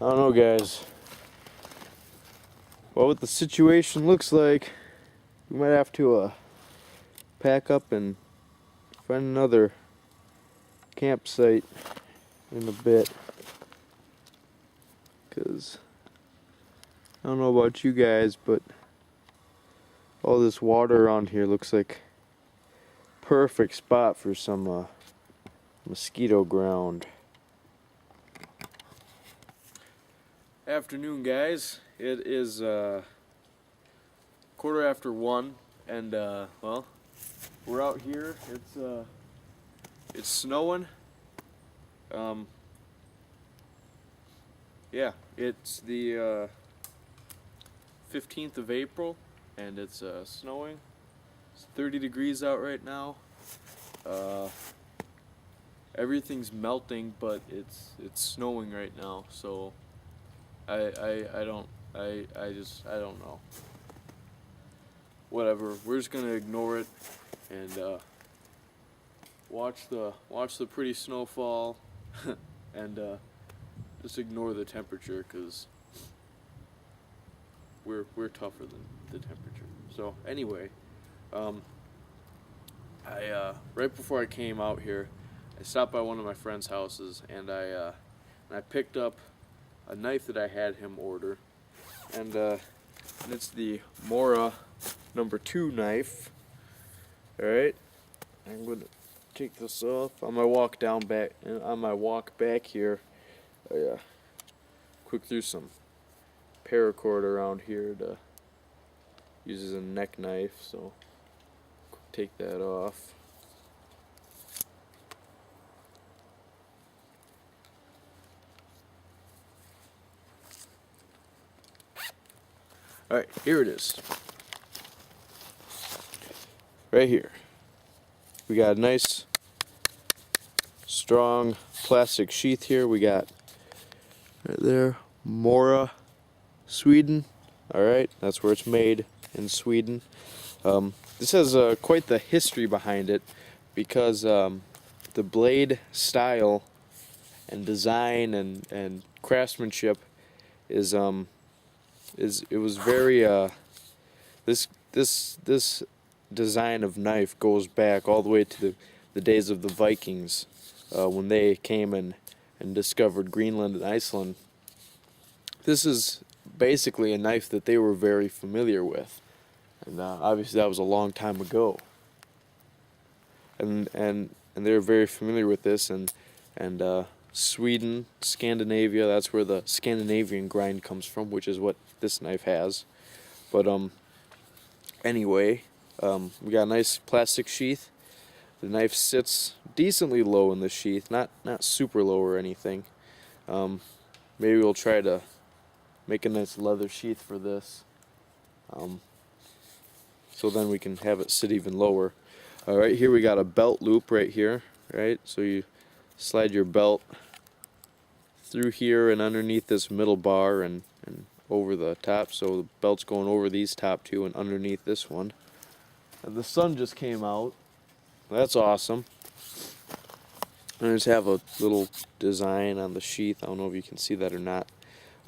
I don't know, guys. Well, what the situation looks like, we might have to pack up and find another campsite in a bit. Because I don't know about you guys, but all this water around here looks like perfect spot for some mosquito ground. Afternoon, guys. It is 1:15, and well, we're out here. It's snowing. Yeah, it's the 15th of April, and it's snowing. It's 30 degrees out right now. Everything's melting, but it's snowing right now, so I don't know. Whatever, we're just gonna ignore it and watch the pretty snowfall and just ignore the temperature, because we're tougher than the temperature. So anyway, I right before I came out here, I stopped by one of my friend's houses, and I picked up a knife that I had him order, and it's the Mora #2 knife. All right, I'm gonna take this off on my walk back here. I quick threw some paracord around here to use as a neck knife, so take that off. Alright, here it is. Right here. We got a nice, strong plastic sheath here. We got right there, Mora, Sweden. Alright, that's where it's made, in Sweden. This has quite the history behind it, because the blade style and design and craftsmanship is it was very this design of knife goes back all the way to the days of the Vikings, when they came and discovered Greenland and Iceland. This is basically a knife that they were very familiar with, and obviously that was a long time ago. And they were very familiar with this, and Sweden, Scandinavia, that's where the Scandinavian Grind comes from, which is what this knife has. But anyway, we got a nice plastic sheath. The knife sits decently low in the sheath, not super low or anything. Maybe we'll try to make a nice leather sheath for this, so then we can have it sit even lower. Alright, here we got a belt loop right here, right? So you slide your belt through here and underneath this middle bar and over the top, so the belt's going over these top two and underneath this one. And the sun just came out. That's awesome. I just have a little design on the sheath. I don't know if you can see that or not.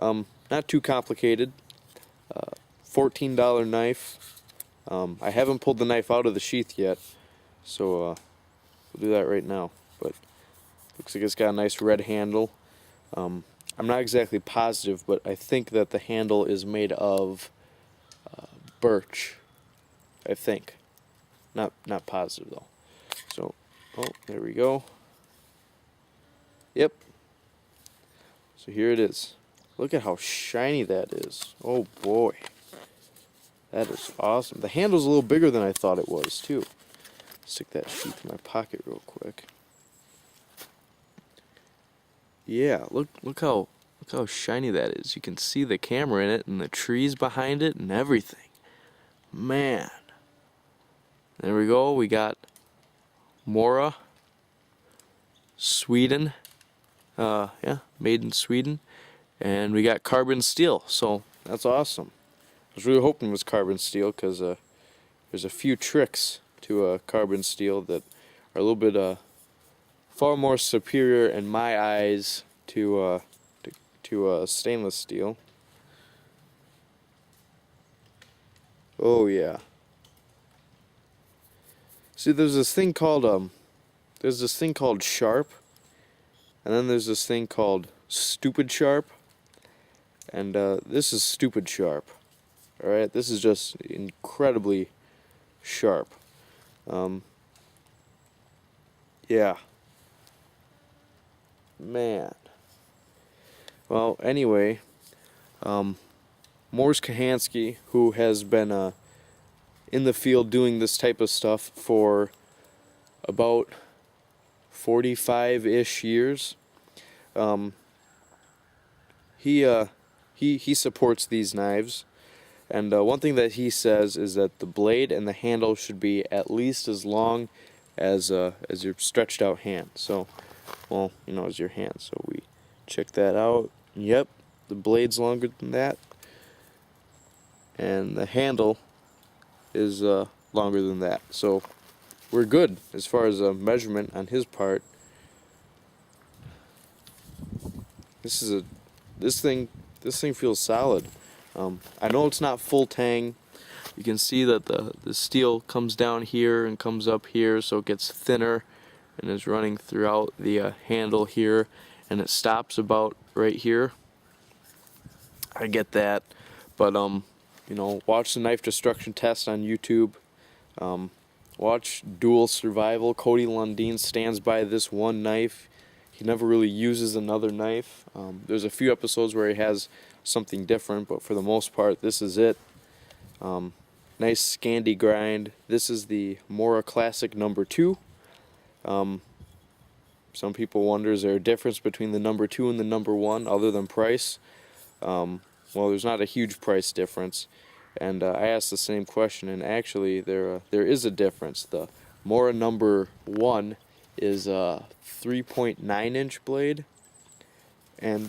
Not too complicated. $14 knife. I haven't pulled the knife out of the sheath yet, so we'll do that right now. But looks like it's got a nice red handle. I'm not exactly positive, but I think that the handle is made of birch. I think. Not positive though. So, oh, there we go. Yep. So here it is. Look at how shiny that is. Oh boy. That is awesome. The handle's a little bigger than I thought it was too. Stick that sheath in my pocket real quick. Yeah, look how shiny that is. You can see the camera in it and the trees behind it and everything. Man. There we go. We got Mora, Sweden. Yeah, made in Sweden. And we got carbon steel. So that's awesome. I was really hoping it was carbon steel, because there's a few tricks to carbon steel that are a little bit far more superior in my eyes to to stainless steel. Oh yeah. See, there's this thing called sharp, and then there's this thing called stupid sharp, and this is stupid sharp. All right, this is just incredibly sharp. Yeah. Man. Well, anyway, Mors Kahansky, who has been in the field doing this type of stuff for about 45-ish years, he supports these knives, and one thing that he says is that the blade and the handle should be at least as long as your stretched out hand. So, well, you know, as your hand. So we check that out. Yep, the blade's longer than that, and the handle is longer than that. So we're good as far as a measurement on his part. This thing feels solid. I know it's not full tang. You can see that the steel comes down here and comes up here, so it gets thinner and is running throughout the handle here, and it stops about right here. I get that, but you know, watch the knife destruction test on YouTube. Watch Dual Survival. Cody Lundeen stands by this one knife. He never really uses another knife. There's a few episodes where he has something different, but for the most part, this is it. Nice Scandi grind. This is the Mora Classic No. 2. Some people wonder, is there a difference between the No. 2 and the No. 1 other than price? Well, there's not a huge price difference. And I asked the same question, and actually there is a difference. The Mora No. 1 is a 3.9-inch blade, and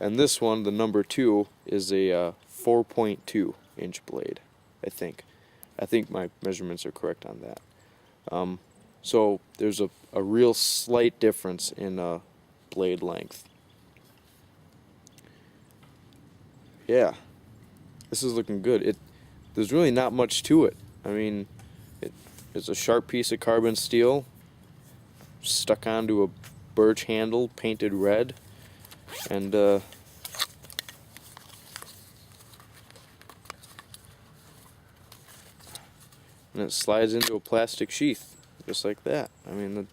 this one, the No. 2, is a 4.2-inch blade. I think my measurements are correct on that. So there's a real slight difference in blade length. Yeah, this is looking good. There's really not much to it. I mean, it's a sharp piece of carbon steel stuck onto a birch handle painted red, and it slides into a plastic sheath just like that. I mean,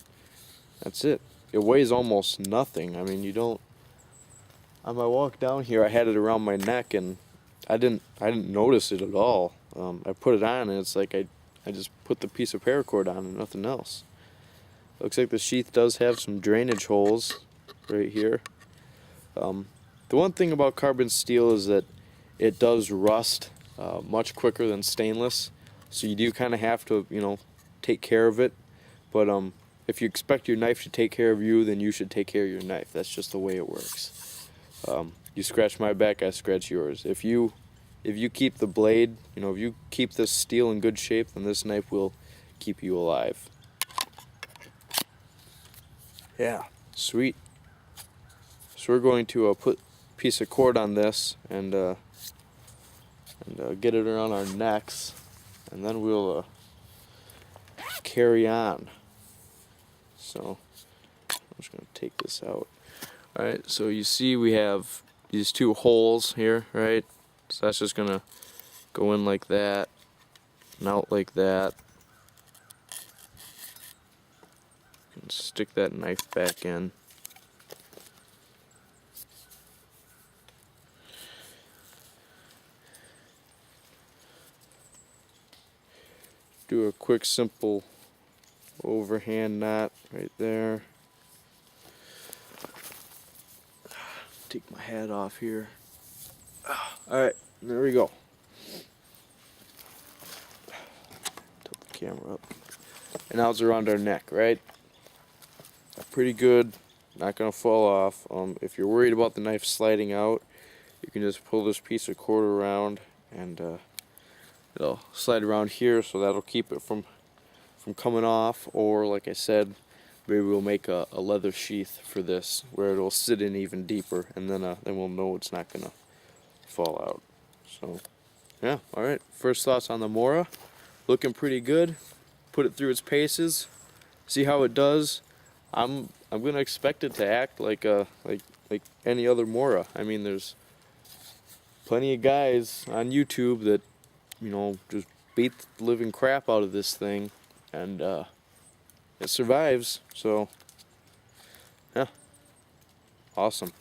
that's it. It weighs almost nothing. I mean, you don't. On my walk down here, I had it around my neck, and I didn't notice it at all. I put it on, and it's like I just put the piece of paracord on and nothing else. Looks like the sheath does have some drainage holes right here. The one thing about carbon steel is that it does rust much quicker than stainless, so you do kind of have to, you know, take care of it. But if you expect your knife to take care of you, then you should take care of your knife. That's just the way it works. You scratch my back, I scratch yours. If you keep the blade, you know, if you keep this steel in good shape, then this knife will keep you alive. Yeah, sweet. So we're going to put a piece of cord on this and get it around our necks, and then we'll carry on. So I'm just going to take this out. Alright, so you see we have these two holes here, right? So that's just going to go in like that and out like that. And stick that knife back in. Do a quick simple overhand knot right there. Take my hat off here. Alright, there we go. Tilt the camera up. And now it's around our neck, right? Pretty good. Not going to fall off. If you're worried about the knife sliding out, you can just pull this piece of cord around, and it'll slide around here, so that'll keep it from coming off. Or, like I said, maybe we'll make a leather sheath for this where it'll sit in even deeper, and then we'll know it's not gonna fall out. So yeah, all right. First thoughts on the Mora, looking pretty good. Put it through its paces, see how it does. I'm gonna expect it to act like any other Mora. I mean, there's plenty of guys on YouTube that, you know, just beat the living crap out of this thing, and it survives. So yeah, awesome.